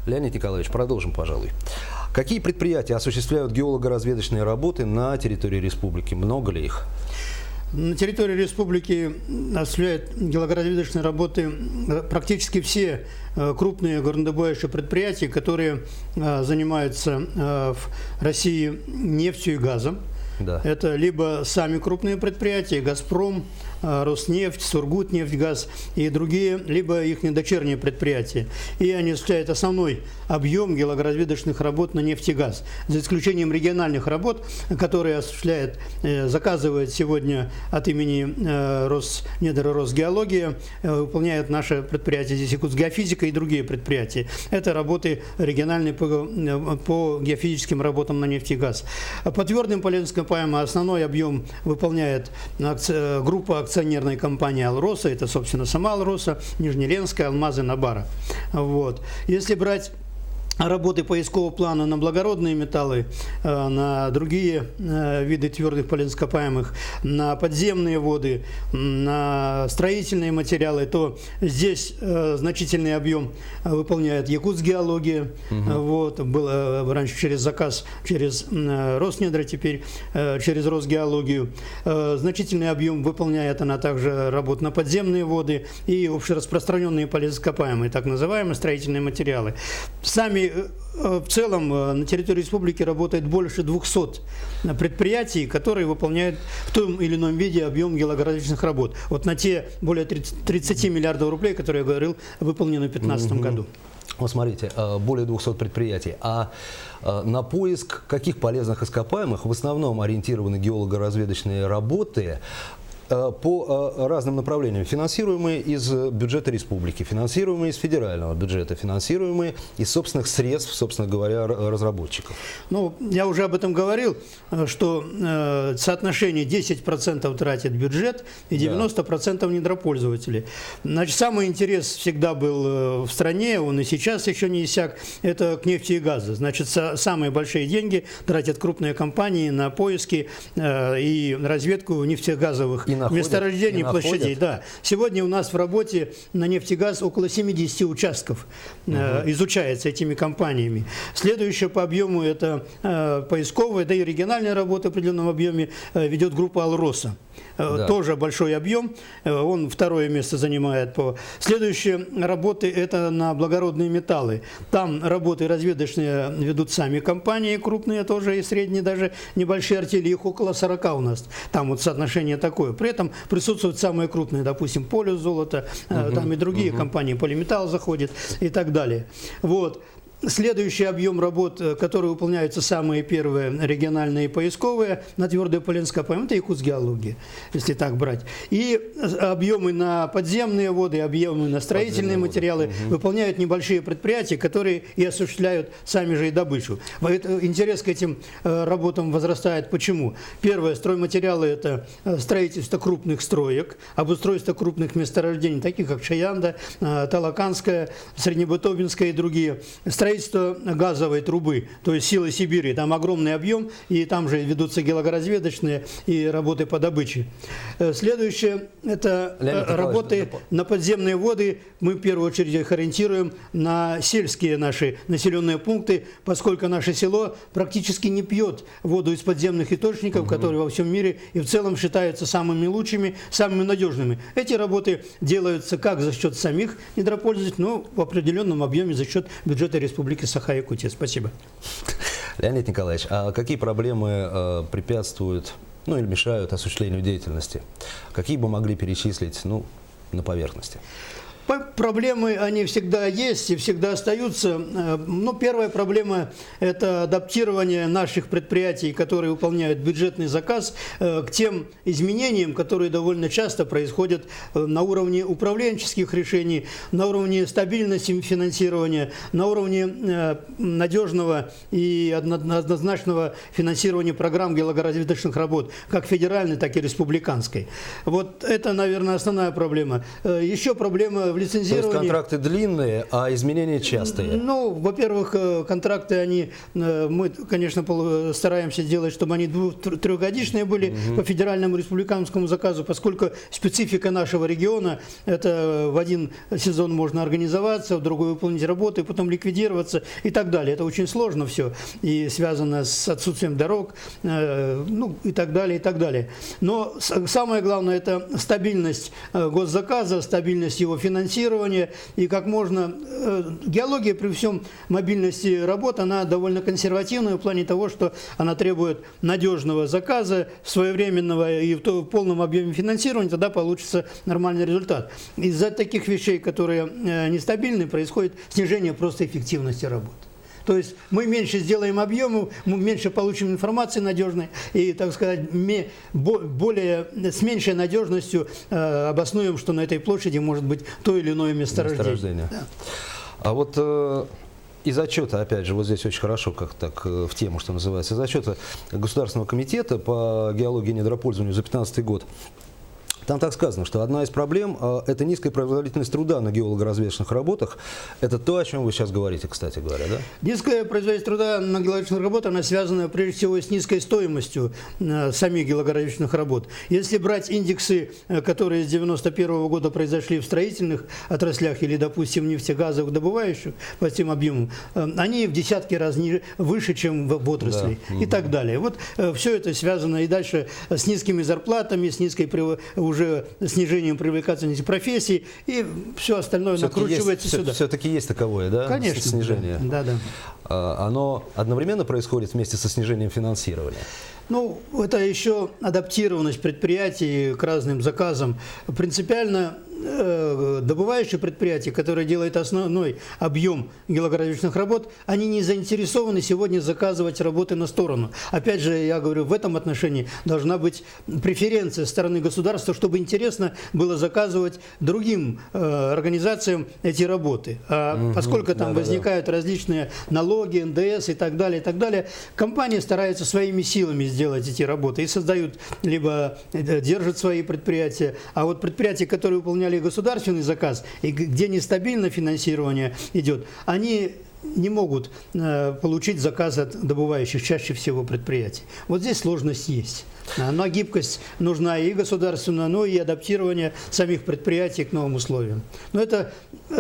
Леонид Николаевич, продолжим, пожалуй. Какие предприятия осуществляют геолого-разведочные работы на территории республики? Много ли их? На территории республики осуществляют геологоразведочные работы практически все крупные горнодобывающие предприятия, которые занимаются в России нефтью и газом. Да. Это либо сами крупные предприятия, «Газпром», «Роснефть», «Сургутнефтьгаз» и другие, либо их дочерние предприятия. И они осуществляют основной объем геологоразведочных работ на нефть и газ. За исключением региональных работ, которые осуществляет, заказывает сегодня от имени Роснедр и Росгеология, выполняют наше предприятие здесь Якутсгеофизика и другие предприятия. Это работы региональные по геофизическим работам на нефть и газ. По твердым полезным ископаемым основной объем выполняет группа акционерной компании «Алроса», это, собственно, сама «Алроса», Нижнеленская, «Алмазы», «Набара». Вот. Если брать работы поискового плана на благородные металлы, на другие виды твердых полезноископаемых, на подземные воды, на строительные материалы, то здесь значительный объем выполняет Якутсгеология. Вот, было раньше через заказ, через Роснедр, теперь через Росгеологию. Значительный объем выполняет она также работу на подземные воды и общераспространенные полезноископаемые, так называемые строительные материалы. Сами в целом на территории республики работает больше 200 предприятий, которые выполняют в том или ином виде объем геологоразведочных работ. Вот на те более 30 миллиардов рублей, которые я говорил, выполнены в 2015 году. Вот смотрите, более 200 предприятий. А на поиск каких полезных ископаемых в основном ориентированы геолого-разведочные работы по разным направлениям, финансируемые из бюджета республики, финансируемые из федерального бюджета, финансируемые из собственных средств, собственно говоря, разработчиков? Ну, я уже об этом говорил, что соотношение 10% тратит бюджет и 90% недропользователи. Значит, самый интерес всегда был в стране, он и сейчас еще не иссяк, это к нефти и газу. Значит, самые большие деньги тратят крупные компании на поиски и разведку нефтегазовых месторождений, площадей. Да. Сегодня у нас в работе на нефть и газ около 70 участков изучается этими компаниями. Следующее по объему это поисковая, да и региональная работа в определенном объеме ведет группа «Алроса». Да. Тоже большой объем, он второе место занимает. Следующие работы это на благородные металлы. Там работы разведочные ведут сами компании, крупные тоже и средние, даже небольшие артели, их около 40 у нас. Там вот соотношение такое. При этом присутствуют самые крупные, допустим, «Полюс золото», там и другие компании, «Полиметалл» заходит и так далее. Вот. Следующий объем работ, которые выполняются самые первые региональные и поисковые на твердые полезноископаемые, это Якутсгеология, если так брать. И объемы на подземные воды, объемы на строительные материалы выполняют небольшие предприятия, которые и осуществляют сами же и добычу. Интерес к этим работам возрастает. Почему? Первое, стройматериалы – это строительство крупных строек, обустройство крупных месторождений, таких как Шаянда, Талаканская, Среднебытовинская и другие. Строительство газовой трубы, то есть «Силы Сибири», там огромный объем, и там же ведутся геологоразведочные и работы по добыче. Следующее – это работы на подземные воды. Мы в первую очередь их ориентируем на сельские наши населенные пункты, поскольку наше село практически не пьет воду из подземных источников, которые во всем мире и в целом считаются самыми лучшими, самыми надежными. Эти работы делаются как за счет самих недропользователей, но в определенном объеме за счет бюджета Республики Саха-Якутия. Спасибо. Леонид Николаевич, а какие проблемы препятствуют, ну или мешают осуществлению деятельности? Какие бы могли перечислить, на поверхности? Проблемы, они всегда есть и всегда остаются. Первая проблема – это адаптирование наших предприятий, которые выполняют бюджетный заказ, к тем изменениям, которые довольно часто происходят на уровне управленческих решений, на уровне стабильности финансирования, на уровне надежного и однозначного финансирования программ геологоразведочных работ, как федеральной, так и республиканской. Вот это, наверное, основная проблема. Еще проблема То есть лицензировании... контракты длинные, а изменения частые. Ну, во-первых, контракты, они, мы, конечно, стараемся делать, чтобы они трехгодичные были по федеральному республиканскому заказу, поскольку специфика нашего региона, это в один сезон можно организоваться, в другой выполнить работу, и потом ликвидироваться и так далее. Это очень сложно все, и связано с отсутствием дорог, ну, и так далее, и так далее. Но самое главное – это стабильность госзаказа, стабильность его финансирования, и как можно… Геология при всем мобильности работ, она довольно консервативная в плане того, что она требует надежного заказа, своевременного и в полном объеме финансирования, тогда получится нормальный результат. Из-за таких вещей, которые нестабильны, происходит снижение просто эффективности работы. То есть мы меньше сделаем объемов, мы меньше получим информации надежной и, так сказать, более, с меньшей надежностью обоснуем, что на этой площади может быть то или иное месторождение. Да. А вот из отчета, опять же, вот здесь очень хорошо, как так в тему, что называется, из отчета Государственного комитета по геологии и недропользованию за 2015 год. Там так сказано, что одна из проблем – это низкая производительность труда на геолого-разведочных работах. Это то, о чем вы сейчас говорите, кстати говоря, да? Низкая производительность труда на геологических работах, она связана прежде всего с низкой стоимостью самих геологоразведочных работ. Если брать индексы, которые с 1991 года произошли в строительных отраслях или, допустим, нефтегазовых добывающих по тем объемам, они в десятки раз выше, чем в отрасли, да. И так далее. Вот все это связано и дальше с низкими зарплатами, с низкой уже снижением привлекательности профессий, и все остальное накручивается сюда. Все-таки есть таковое, да? Конечно. Снижение. Да. Оно одновременно происходит вместе со снижением финансирования? Ну, это еще адаптированность предприятий к разным заказам. Принципиально добывающие предприятия, которые делают основной объем геологоразведочных работ, они не заинтересованы сегодня заказывать работы на сторону. Опять же, я говорю, в этом отношении должна быть преференция со стороны государства, чтобы интересно было заказывать другим организациям эти работы. Поскольку там возникают различные налоги, НДС и так далее, компании стараются своими силами сделать эти работы и создают, либо держат свои предприятия. А вот предприятия, которые выполняли государственный заказ, и где нестабильно финансирование идет, они не могут получить заказ от добывающих чаще всего предприятий. Вот здесь сложность есть. Но гибкость нужна и государственная, но и адаптирование самих предприятий к новым условиям. Но это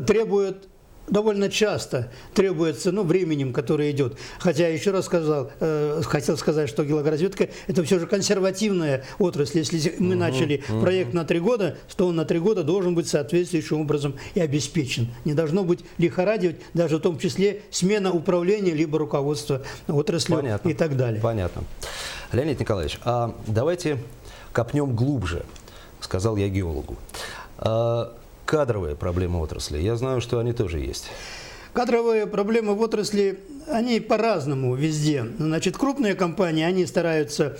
требует довольно часто требуется, временем, которое идет. Хотя, еще раз хотел сказать, что геологоразведка – это все же консервативная отрасль. Если мы начали проект на 3 года, то он на 3 года должен быть соответствующим образом и обеспечен. Не должно быть лихорадивать, даже в том числе смена управления, либо руководства отраслью. Понятно. И так далее. Понятно. Леонид Николаевич, а давайте копнем глубже, сказал я геологу. Кадровые проблемы отрасли. Я знаю, что они тоже есть. Кадровые проблемы в отрасли, они по-разному везде. Значит, крупные компании, они стараются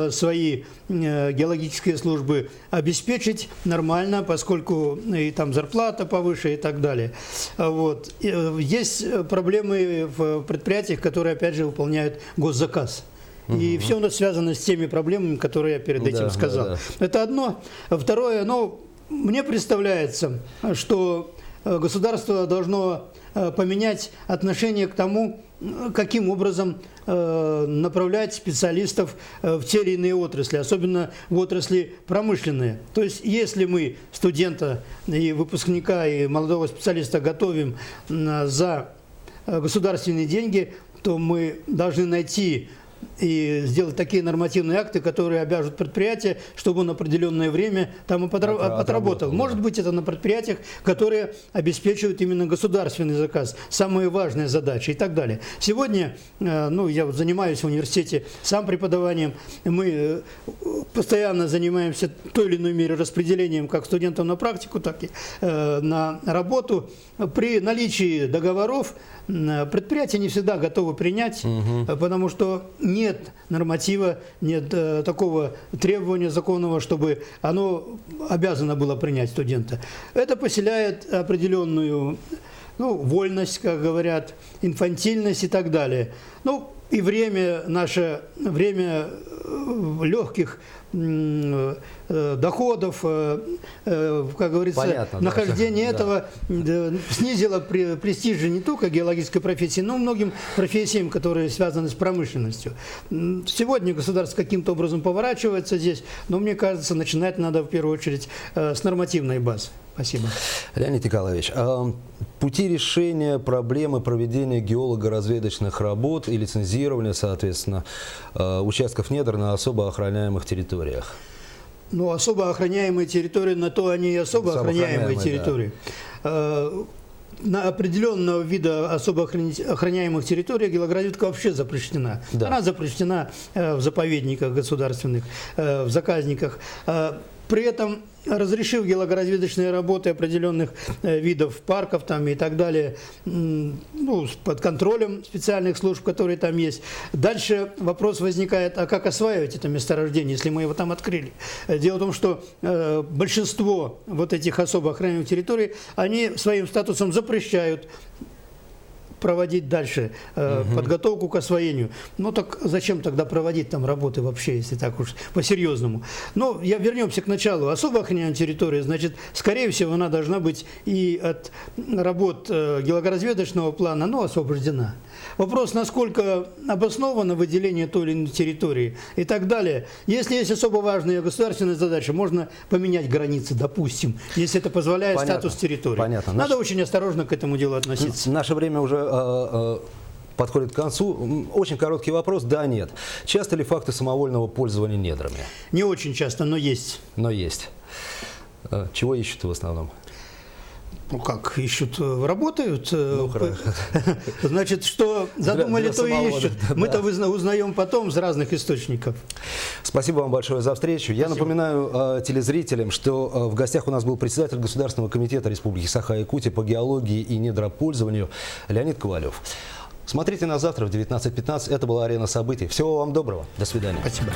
свои геологические службы обеспечить нормально, поскольку и там зарплата повыше и так далее. Вот. Есть проблемы в предприятиях, которые, опять же, выполняют госзаказ. И все у нас связано с теми проблемами, которые я перед этим сказал. Это одно. Второе, мне представляется, что государство должно поменять отношение к тому, каким образом направлять специалистов в те или иные отрасли, особенно в отрасли промышленные. То есть, если мы студента и выпускника, и молодого специалиста готовим за государственные деньги, то мы должны найти и сделать такие нормативные акты, которые обяжут предприятие, чтобы он определенное время там отработал. Может быть, это на предприятиях, которые обеспечивают именно государственный заказ, самая важная задача и так далее. Сегодня, я вот занимаюсь в университете сам преподаванием, мы постоянно занимаемся той или иной мере распределением как студентов на практику, так и на работу. При наличии договоров предприятия не всегда готовы принять, потому что нет норматива, нет такого требования законного, чтобы оно обязано было принять студента. Это поселяет определенную вольность, как говорят, инфантильность и так далее. и время наше, время легких доходов, как говорится, Понятно, нахождение да. этого снизило престиж не только геологической профессии, но и многим профессиям, которые связаны с промышленностью. Сегодня государство каким-то образом поворачивается здесь, но мне кажется, начинать надо в первую очередь с нормативной базы. Спасибо. Леонид Николаевич, пути решения проблемы проведения геолого-разведочных работ и лицензирования, соответственно, участков недр на особо охраняемых территориях? Ну, особо охраняемые территории, на то они и особо охраняемые территории. Да. На определенного вида особо охраняемых территорий геологоразведка вообще запрещена. Да. Она запрещена в заповедниках государственных, в заказниках. При этом, разрешив геологоразведочные работы определенных видов парков там, и так далее, ну, под контролем специальных служб, которые там есть, дальше вопрос возникает, а как осваивать это месторождение, если мы его там открыли? Дело в том, что большинство вот этих особо охраняемых территорий, они своим статусом запрещают проводить дальше подготовку к освоению. Ну так зачем тогда проводить там работы вообще, если так уж по-серьезному? Но вернемся к началу. Особо охраняемая территория, значит, скорее всего, она должна быть и от работ геологоразведочного плана, но освобождена. Вопрос, насколько обосновано выделение той или иной территории и так далее. Если есть особо важные государственные задачи, можно поменять границы, допустим, если это позволяет статус территории. Понятно. Надо очень осторожно к этому делу относиться. Наше время уже подходит к концу. Очень короткий вопрос. Да, нет. Часто ли факты самовольного пользования недрами? Не очень часто, но есть. Но есть. Чего ищут в основном? Ну как, ищут, работают. Ну, значит, что задумали, то и ищут. Мы-то узнаем потом с разных источников. Спасибо вам большое за встречу. Я напоминаю телезрителям, что в гостях у нас был председатель Государственного комитета Республики Саха-Якутия по геологии и недропользованию Леонид Ковалев. Смотрите нас завтра в 19:15. Это была «Арена событий». Всего вам доброго. До свидания. Спасибо.